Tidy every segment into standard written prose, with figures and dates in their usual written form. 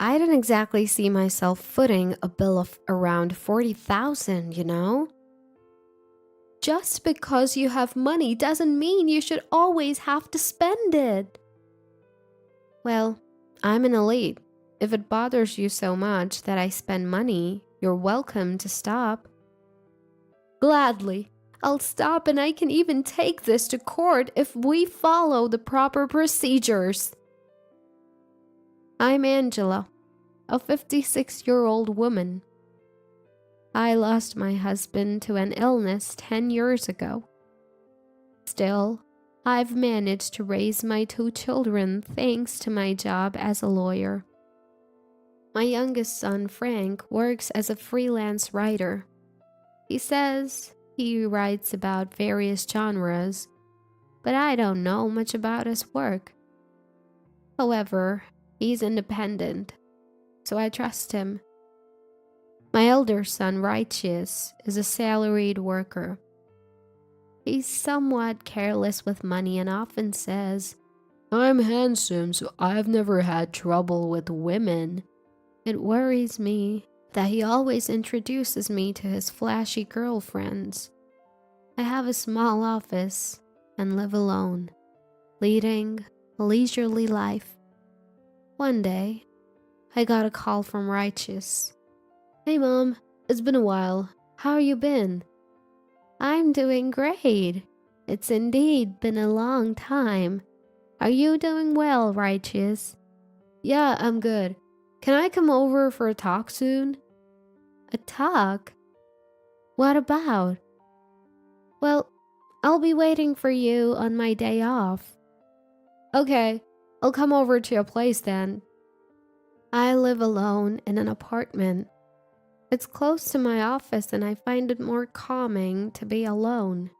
I didn't exactly see myself footing a bill of around 40,000, you know? Just because you have money doesn't mean you should always have to spend it. Well, I'm an elite. If it bothers you so much that I spend money, you're welcome to stop. Gladly. I'll stop, and I can even take this to court if we follow the proper procedures. I'm Angela, a 56-year-old woman. I lost my husband to an illness 10 years ago. Still, I've managed to raise my 2 children thanks to my job as a lawyer. My youngest son, Frank, works as a freelance writer. He says he writes about various genres, but I don't know much about his work. However, he's independent, so I trust him. My elder son, Righteous, is a salaried worker. He's somewhat careless with money and often says, "I'm handsome, so I've never had trouble with women." It worries me that he always introduces me to his flashy girlfriends. I have a small office and live alone, leading a leisurely life. One day, I got a call from Righteous. "Hey Mom, it's been a while. How you been?" "I'm doing great. It's indeed been a long time. Are you doing well, Righteous?" "Yeah, I'm good. Can I come over for a talk soon?" "A talk? What about?" "Well, I'll be waiting for you on my day off." "Okay, I'll come over to your place then." I live alone in an apartment. It's close to my office and I find it more calming to be alone.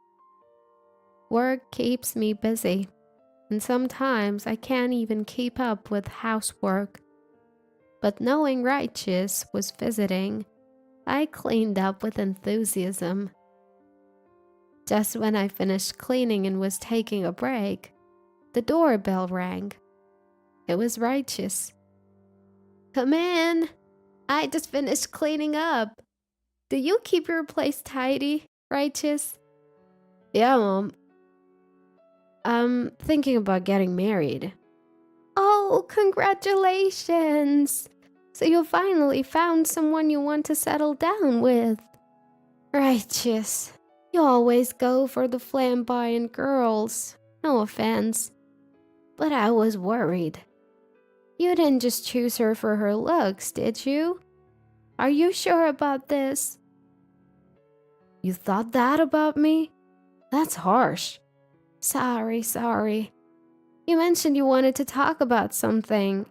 Work keeps me busy, and sometimes I can't even keep up with housework. But knowing Righteous was visiting, I cleaned up with enthusiasm. Just when I finished cleaning and was taking a break, the doorbell rang. It was Righteous. "Come in. I just finished cleaning up. Do you keep your place tidy, Righteous?" "Yeah, Mom. I'm thinking about getting married." "Oh, congratulations! So you finally found someone you want to settle down with." "Righteous. You always go for the flamboyant girls. No offense. But I was worried. You didn't just choose her for her looks, did you? Are you sure about this?" "You thought that about me? That's harsh." Sorry. You mentioned you wanted to talk about something."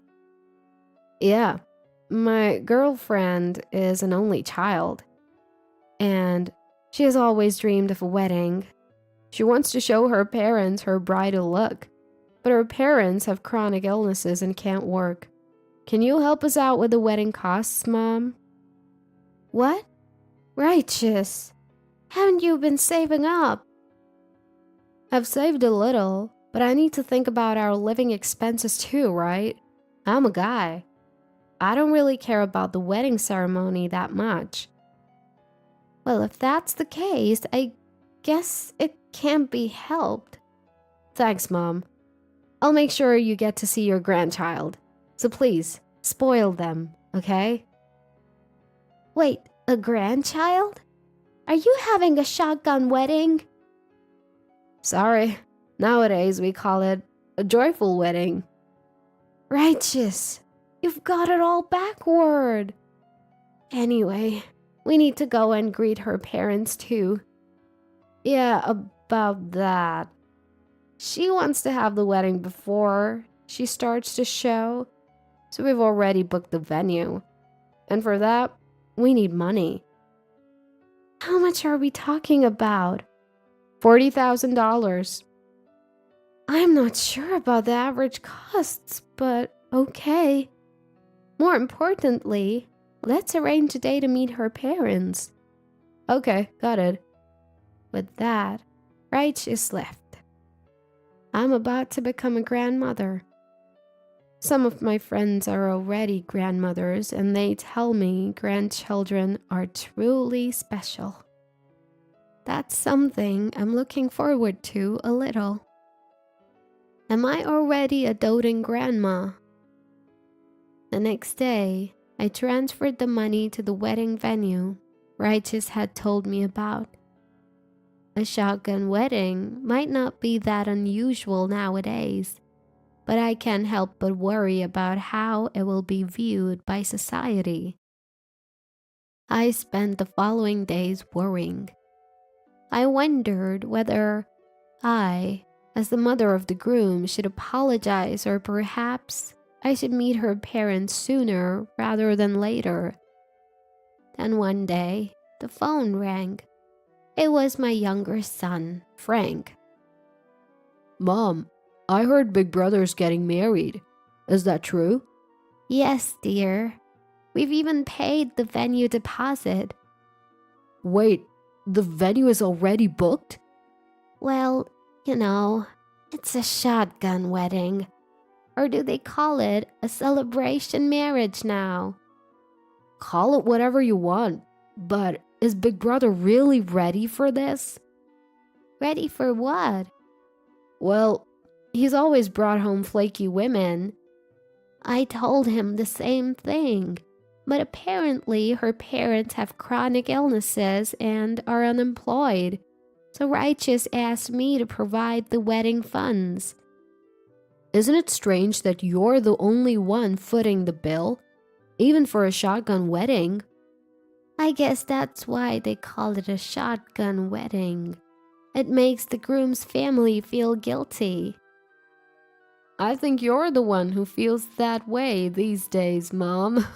"Yeah, my girlfriend is an only child, and she has always dreamed of a wedding. She wants to show her parents her bridal look, but her parents have chronic illnesses and can't work. Can you help us out with the wedding costs, Mom?" "What? Righteous. Haven't you been saving up?" "I've saved a little, but I need to think about our living expenses too, right? I'm a guy. I don't really care about the wedding ceremony that much." "Well, if that's the case, I guess it can't be helped." "Thanks, Mom. I'll make sure you get to see your grandchild. So please, spoil them, okay?" "Wait, a grandchild? Are you having a shotgun wedding?" "Sorry, nowadays we call it a joyful wedding." "Righteous, you've got it all backward." "Anyway, we need to go and greet her parents too." "Yeah, about that. She wants to have the wedding before she starts the show, so we've already booked the venue. And for that, we need money." "How much are we talking about?" $40,000. "I'm not sure about the average costs, but okay. More importantly, let's arrange a day to meet her parents." "Okay, got it." With that, Righteous left. I'm about to become a grandmother. Some of my friends are already grandmothers, and they tell me grandchildren are truly special. That's something I'm looking forward to a little. Am I already a doting grandma? The next day, I transferred the money to the wedding venue Righteous had told me about. A shotgun wedding might not be that unusual nowadays, but I can't help but worry about how it will be viewed by society. I spent the following days worrying. I wondered whether I, as the mother of the groom, should apologize, or perhaps I should meet her parents sooner rather than later. Then one day, the phone rang. It was my younger son, Frank. Mom, I heard Big Brother's getting married. Is that true? Yes, dear. We've even paid the venue deposit. Wait, the venue is already booked? Well, it's a shotgun wedding. Or do they call it a celebration marriage now? Call it whatever you want, but is Big Brother really ready for this? Ready for what? Well, he's always brought home flaky women. I told him the same thing, but apparently her parents have chronic illnesses and are unemployed, so Righteous asked me to provide the wedding funds. Isn't it strange that you're the only one footing the bill, even for a shotgun wedding? I guess that's why they call it a shotgun wedding. It makes the groom's family feel guilty. I think you're the one who feels that way these days, Mom.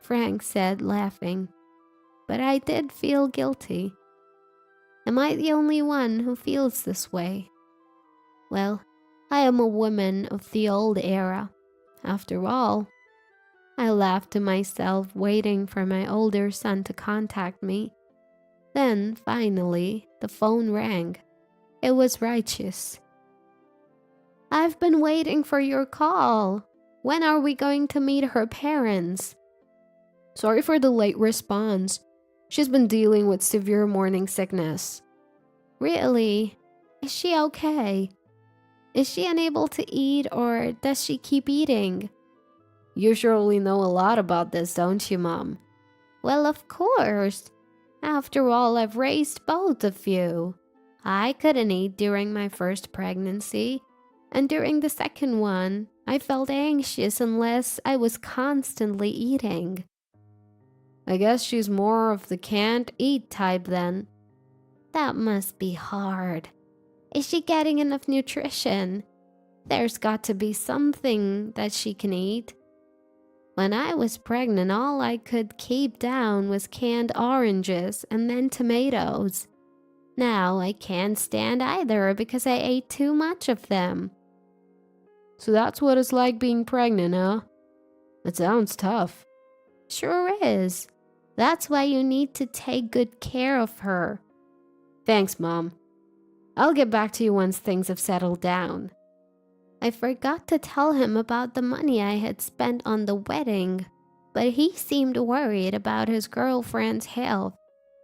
Frank said, laughing. But I did feel guilty. Am I the only one who feels this way? Well, I am a woman of the old era. After all, I laughed to myself, waiting for my older son to contact me. Then, finally, the phone rang. It was Righteous. I've been waiting for your call. When are we going to meet her parents? Sorry for the late response. She's been dealing with severe morning sickness. Really? Is she okay? Is she unable to eat, or does she keep eating? You surely know a lot about this, don't you, Mom? Well, of course. After all, I've raised both of you. I couldn't eat during my first pregnancy, and during the second one, I felt anxious unless I was constantly eating. I guess she's more of the can't eat type then. That must be hard. Is she getting enough nutrition? There's got to be something that she can eat. When I was pregnant, all I could keep down was canned oranges and then tomatoes. Now I can't stand either because I ate too much of them. So that's what it's like being pregnant, huh? It sounds tough. Sure is. That's why you need to take good care of her. Thanks, Mom. I'll get back to you once things have settled down. I forgot to tell him about the money I had spent on the wedding, but he seemed worried about his girlfriend's health,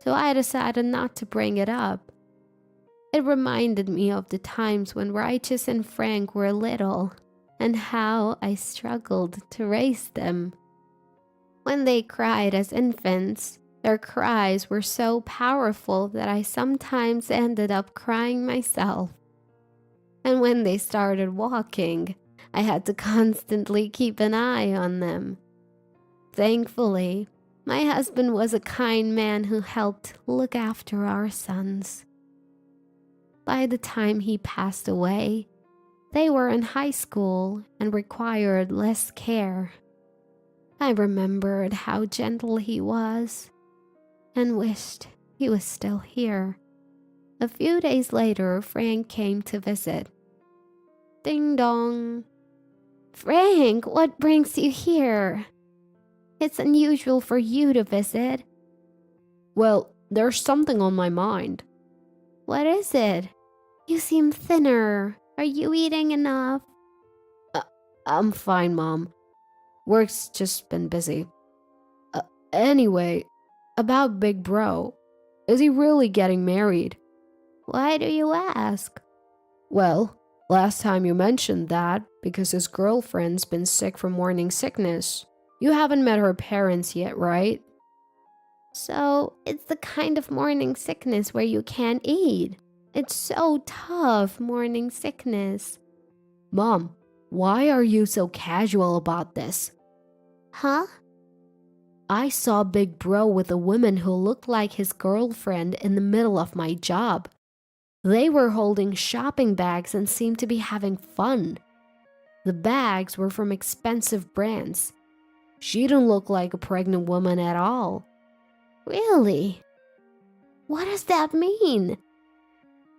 so I decided not to bring it up. It reminded me of the times when Righteous and Frank were little, and how I struggled to raise them. When they cried as infants, their cries were so powerful that I sometimes ended up crying myself. And when they started walking, I had to constantly keep an eye on them. Thankfully, my husband was a kind man who helped look after our sons. By the time he passed away, they were in high school and required less care. I remembered how gentle he was and wished he was still here. A few days later, Frank came to visit. Ding dong. Frank, what brings you here? It's unusual for you to visit. Well, there's something on my mind. What is it? You seem thinner. Are you eating enough? I'm fine, Mom. Work's just been busy. Uh, anyway, about Big Bro. Is he really getting married? Why do you ask? Well, last time you mentioned that because his girlfriend's been sick from morning sickness. You haven't met her parents yet, right? So, it's the kind of morning sickness where you can't eat. It's so tough, morning sickness. Mom, why are you so casual about this? Huh? I saw Big Bro with a woman who looked like his girlfriend in the middle of my job. They were holding shopping bags and seemed to be having fun. The bags were from expensive brands. She didn't look like a pregnant woman at all. Really? What does that mean?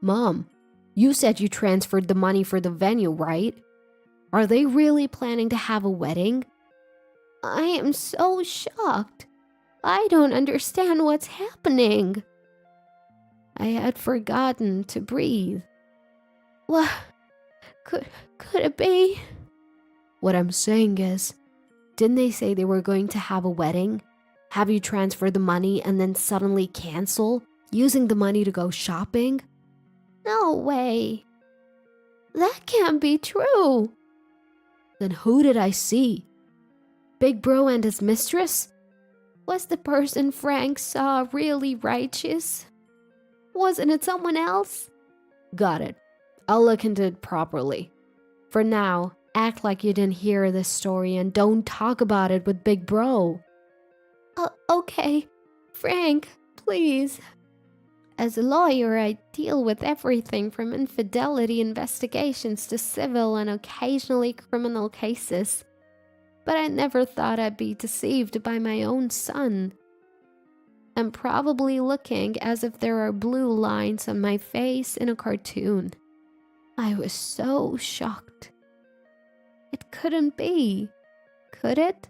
Mom, you said you transferred the money for the venue, right? Are they really planning to have a wedding? I am so shocked. I don't understand what's happening. I had forgotten to breathe. What could it be? What I'm saying is, didn't they say they were going to have a wedding? Have you transferred the money and then suddenly cancel, using the money to go shopping? No way. That can't be true. Then who did I see? Big Bro and his mistress? Was the person Frank saw really righteous? Wasn't it someone else? Got it. I'll look into it properly. For now, act like you didn't hear this story and don't talk about it with Big Bro. Okay. Frank, please. As a lawyer, I deal with everything from infidelity investigations to civil and occasionally criminal cases. But I never thought I'd be deceived by my own son. I'm probably looking as if there are blue lines on my face in a cartoon. I was so shocked. It couldn't be, could it?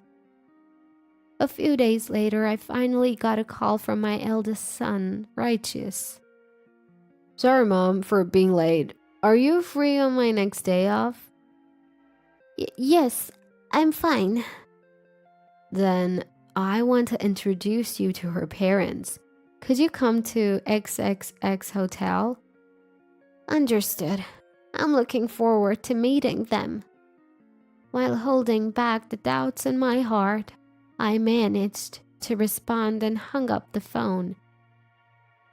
A few days later, I finally got a call from my eldest son, Righteous. Sorry, Mom, for being late. Are you free on my next day off? Yes, I'm fine. Then I want to introduce you to her parents. Could you come to XXX Hotel? Understood. I'm looking forward to meeting them. While holding back the doubts in my heart, I managed to respond and hung up the phone.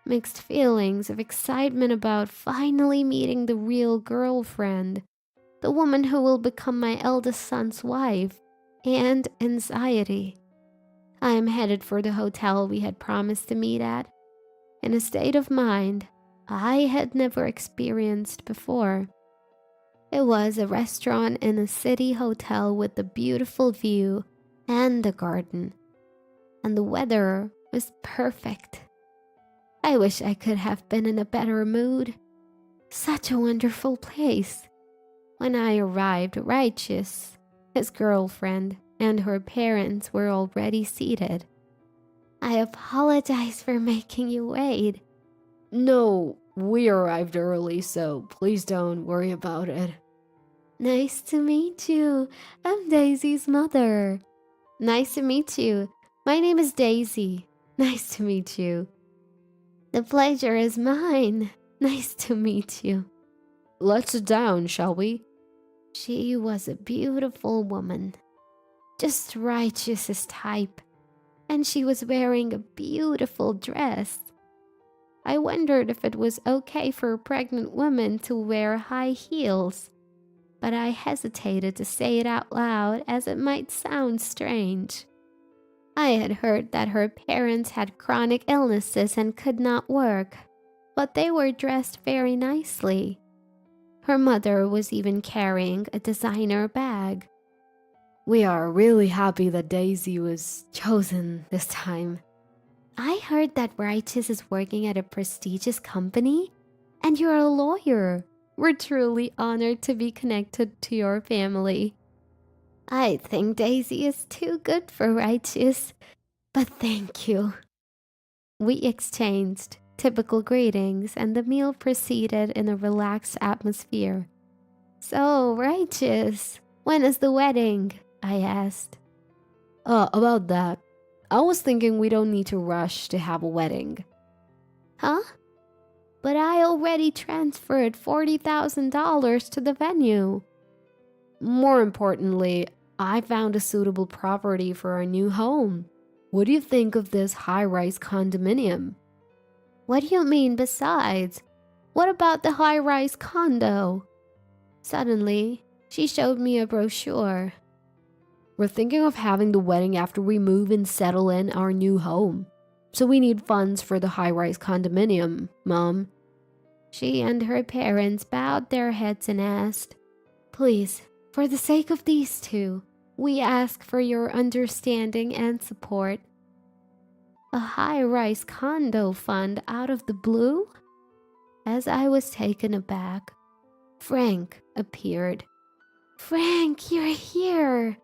Mixed feelings of excitement about finally meeting the real girlfriend, the woman who will become my eldest son's wife, and anxiety. I am headed for the hotel we had promised to meet at, in a state of mind I had never experienced before. It was a restaurant in a city hotel with a beautiful view and a garden, and the weather was perfect. I wish I could have been in a better mood. Such a wonderful place. When I arrived, Righteous, his girlfriend, and her parents were already seated. I apologize for making you wait. No, we arrived early, so please don't worry about it. Nice to meet you. I'm Daisy's mother. Nice to meet you. My name is Daisy. Nice to meet you. The pleasure is mine. Nice to meet you. Let's sit down, shall we? She was a beautiful woman. Just Righteous's type. And she was wearing a beautiful dress. I wondered if it was okay for a pregnant woman to wear high heels, but I hesitated to say it out loud as it might sound strange. I had heard that her parents had chronic illnesses and could not work, but they were dressed very nicely. Her mother was even carrying a designer bag. We are really happy that Daisy was chosen this time. I heard that Righteous is working at a prestigious company, and you're a lawyer. We're truly honored to be connected to your family. I think Daisy is too good for Righteous, but thank you. We exchanged typical greetings, and the meal proceeded in a relaxed atmosphere. So, Righteous, When is the wedding? I asked. About that. I was thinking we don't need to rush to have a wedding. Huh? But I already transferred $40,000 to the venue. More importantly, I found a suitable property for our new home. What do you think of this high-rise condominium? What do you mean besides? What about the high-rise condo? Suddenly, she showed me a brochure. We're thinking of having the wedding after we move and settle in our new home. So we need funds for the high-rise condominium, Mom. She and her parents bowed their heads and asked, "Please, for the sake of these two, we ask for your understanding and support." A high-rise condo fund out of the blue? As I was taken aback, Frank appeared. "Frank, you're here."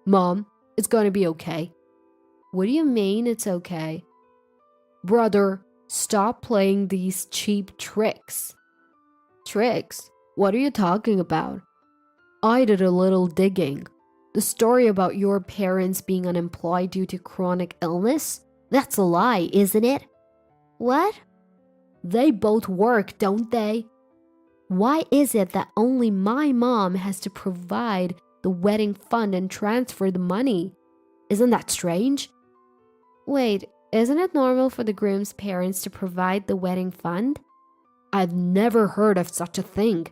Mom, it's gonna be okay. What do you mean it's okay? Brother, stop playing these cheap tricks. Tricks? What are you talking about? I did a little digging. The story about your parents being unemployed due to chronic illness? That's a lie, isn't it? What? They both work, don't they? Why is it that only my mom has to provide the wedding fund and transfer the money? Isn't that strange? Wait, isn't it normal for the groom's parents to provide the wedding fund? I've never heard of such a thing.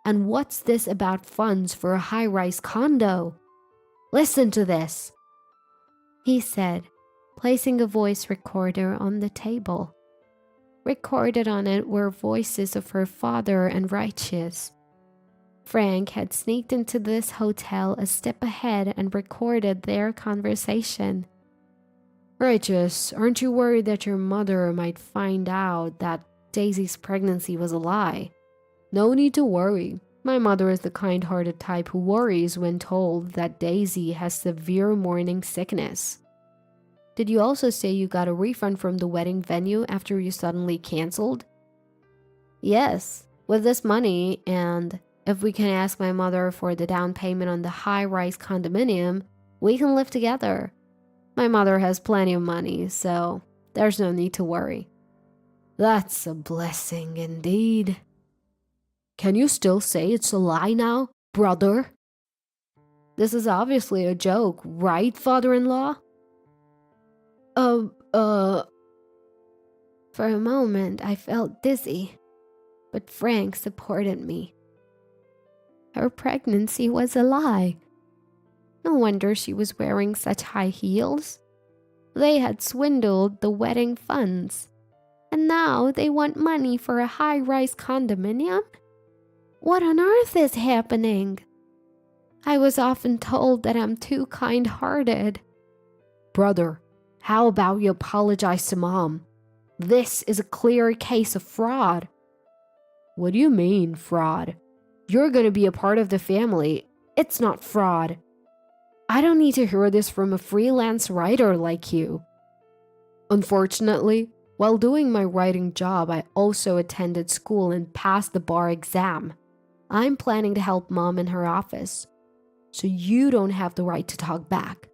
And what's this about funds for a high-rise condo? Listen to this, he said, placing a voice recorder on the table. Recorded on it were voices of her father and Righteous. Frank had sneaked into this hotel a step ahead and recorded their conversation. Righteous, aren't you worried that your mother might find out that Daisy's pregnancy was a lie? No need to worry. My mother is the kind-hearted type who worries when told that Daisy has severe morning sickness. Did you also say you got a refund from the wedding venue after you suddenly canceled? Yes, with this money, and if we can ask my mother for the down payment on the high-rise condominium, we can live together. My mother has plenty of money, so there's no need to worry. That's a blessing indeed. Can you still say it's a lie now, brother? This is obviously a joke, right, father-in-law? For a moment, I felt dizzy, but Frank supported me. Her pregnancy was a lie. No wonder she was wearing such high heels. They had swindled the wedding funds, and now they want money for a high-rise condominium? What on earth is happening? I was often told that I'm too kind-hearted. Brother, how about you apologize to Mom? This is a clear case of fraud. What do you mean, fraud? You're gonna be a part of the family. It's not fraud. I don't need to hear this from a freelance writer like you. Unfortunately, while doing my writing job, I also attended school and passed the bar exam. I'm planning to help Mom in her office, so you don't have the right to talk back.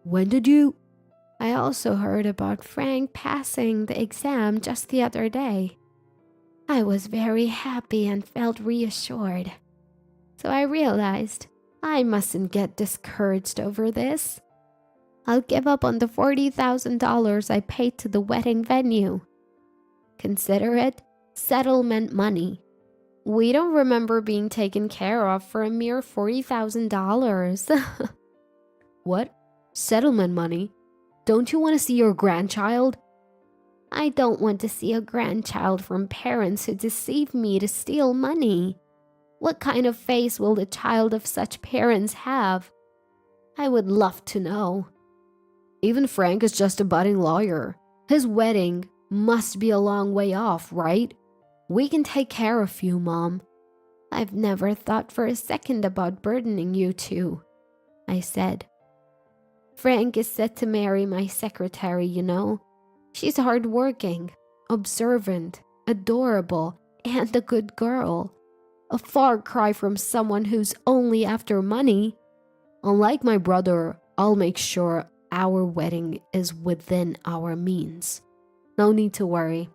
When did you? I also heard about Frank passing the exam just the other day. I was very happy and felt reassured. So I realized I mustn't get discouraged over this. I'll give up on the $40,000 I paid to the wedding venue. Consider it settlement money. We don't remember being taken care of for a mere $40,000. What? Settlement money? Don't you want to see your grandchild? I don't want to see a grandchild from parents who deceive me to steal money. What kind of face will the child of such parents have? I would love to know. Even Frank is just a budding lawyer. His wedding must be a long way off, right? We can take care of you, Mom. I've never thought for a second about burdening you two, I said. Frank is set to marry my secretary, you know. She's hardworking, observant, adorable, and a good girl. A far cry from someone who's only after money. Unlike my brother, I'll make sure our wedding is within our means. No need to worry.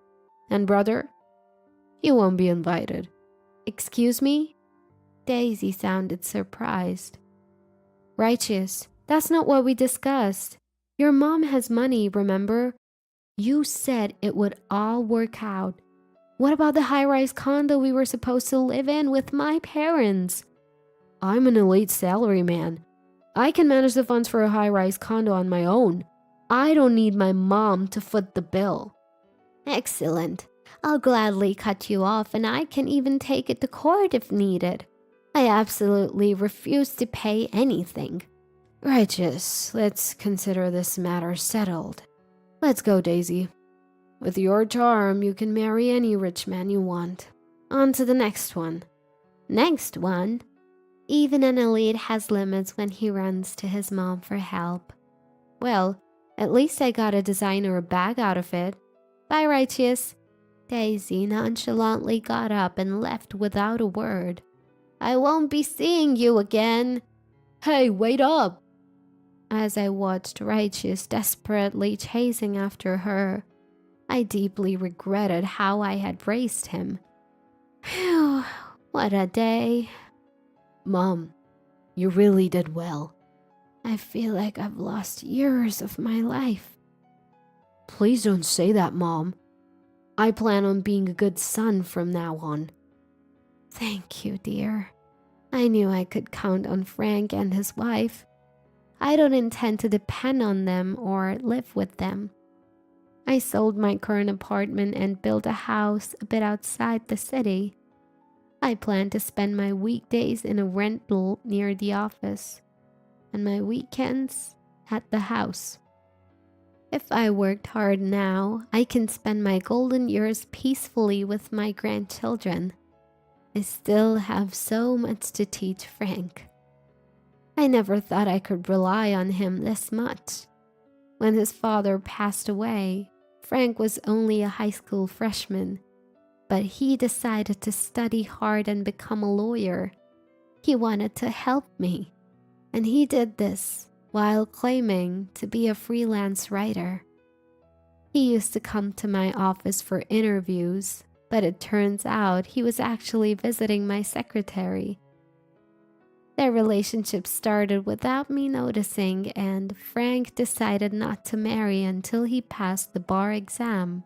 And brother, you won't be invited. Excuse me? Daisy sounded surprised. Righteous, that's not what we discussed. Your mom has money, remember? You said it would all work out. What about the high-rise condo we were supposed to live in with my parents? I'm an elite salaryman. I can manage the funds for a high-rise condo on my own. I don't need my mom to foot the bill. Excellent. I'll gladly cut you off, and I can even take it to court if needed. I absolutely refuse to pay anything. Righteous. Let's consider this matter settled. Let's go, Daisy. With your charm, you can marry any rich man you want. On to the next one. Next one? Even an elite has limits when he runs to his mom for help. Well, at least I got a designer bag out of it. Bye, Righteous. Daisy nonchalantly got up and left without a word. I won't be seeing you again. Hey, wait up! As I watched Righteous desperately chasing after her, I deeply regretted how I had raised him. Phew, what a day. Mom, you really did well. I feel like I've lost years of my life. Please don't say that, Mom. I plan on being a good son from now on. Thank you, dear. I knew I could count on Frank and his wife. I don't intend to depend on them or live with them. I sold my current apartment and built a house a bit outside the city. I plan to spend my weekdays in a rental near the office and my weekends at the house. If I worked hard now, I can spend my golden years peacefully with my grandchildren. I still have so much to teach Frank. I never thought I could rely on him this much. When his father passed away, Frank was only a high school freshman, but he decided to study hard and become a lawyer. He wanted to help me, and he did this while claiming to be a freelance writer. He used to come to my office for interviews, but it turns out he was actually visiting my secretary. Their relationship started without me noticing, and Frank decided not to marry until he passed the bar exam.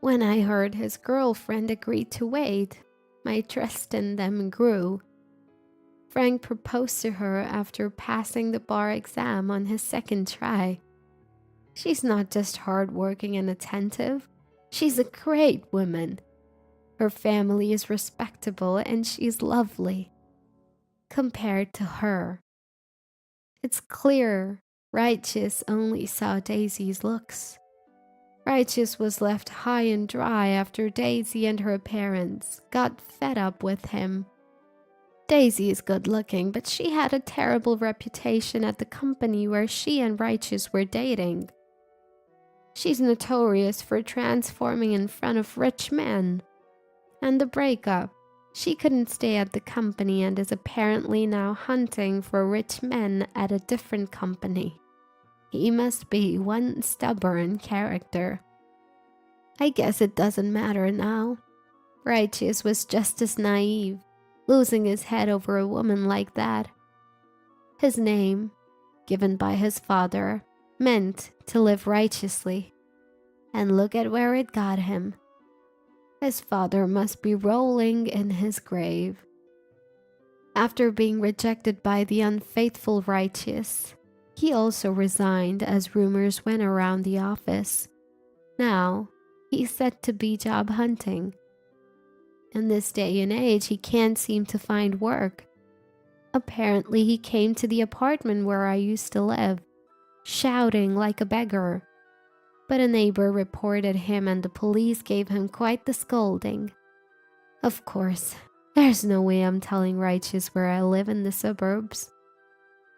When I heard his girlfriend agreed to wait, my trust in them grew. Frank proposed to her after passing the bar exam on his second try. She's not just hardworking and attentive, she's a great woman. Her family is respectable and she's lovely. Compared to her, it's clear Righteous only saw Daisy's looks. Righteous was left high and dry after Daisy and her parents got fed up with him. Daisy is good looking, but she had a terrible reputation at the company where she and Righteous were dating. She's notorious for transforming in front of rich men. And the breakup, she couldn't stay at the company and is apparently now hunting for rich men at a different company. He must be one stubborn character. I guess it doesn't matter now. Righteous was just as naive, losing his head over a woman like that. His name, given by his father, meant to live righteously. And look at where it got him. His father must be rolling in his grave. After being rejected by the unfaithful Righteous, he also resigned as rumors went around the office. Now, he's set to be job hunting. In this day and age, he can't seem to find work. Apparently, he came to the apartment where I used to live, shouting like a beggar. But a neighbor reported him and the police gave him quite the scolding. Of course, there's no way I'm telling Righteous where I live in the suburbs.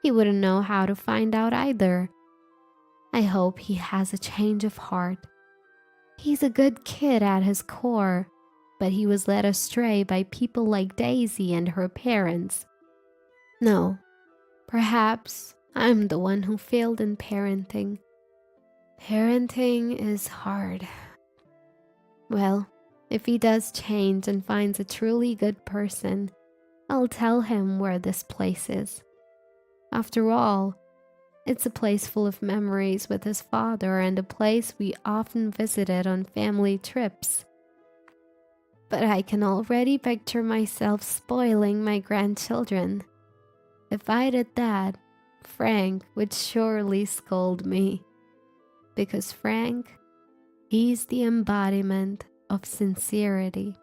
He wouldn't know how to find out either. I hope he has a change of heart. He's a good kid at his core. but he was led astray by people like Daisy and her parents. No, perhaps I'm the one who failed in parenting. Parenting is hard. Well, if he does change and finds a truly good person, I'll tell him where this place is. After all, it's a place full of memories with his father and a place we often visited on family trips. But I can already picture myself spoiling my grandchildren. If I did that, Frank would surely scold me. Because Frank, he's the embodiment of sincerity.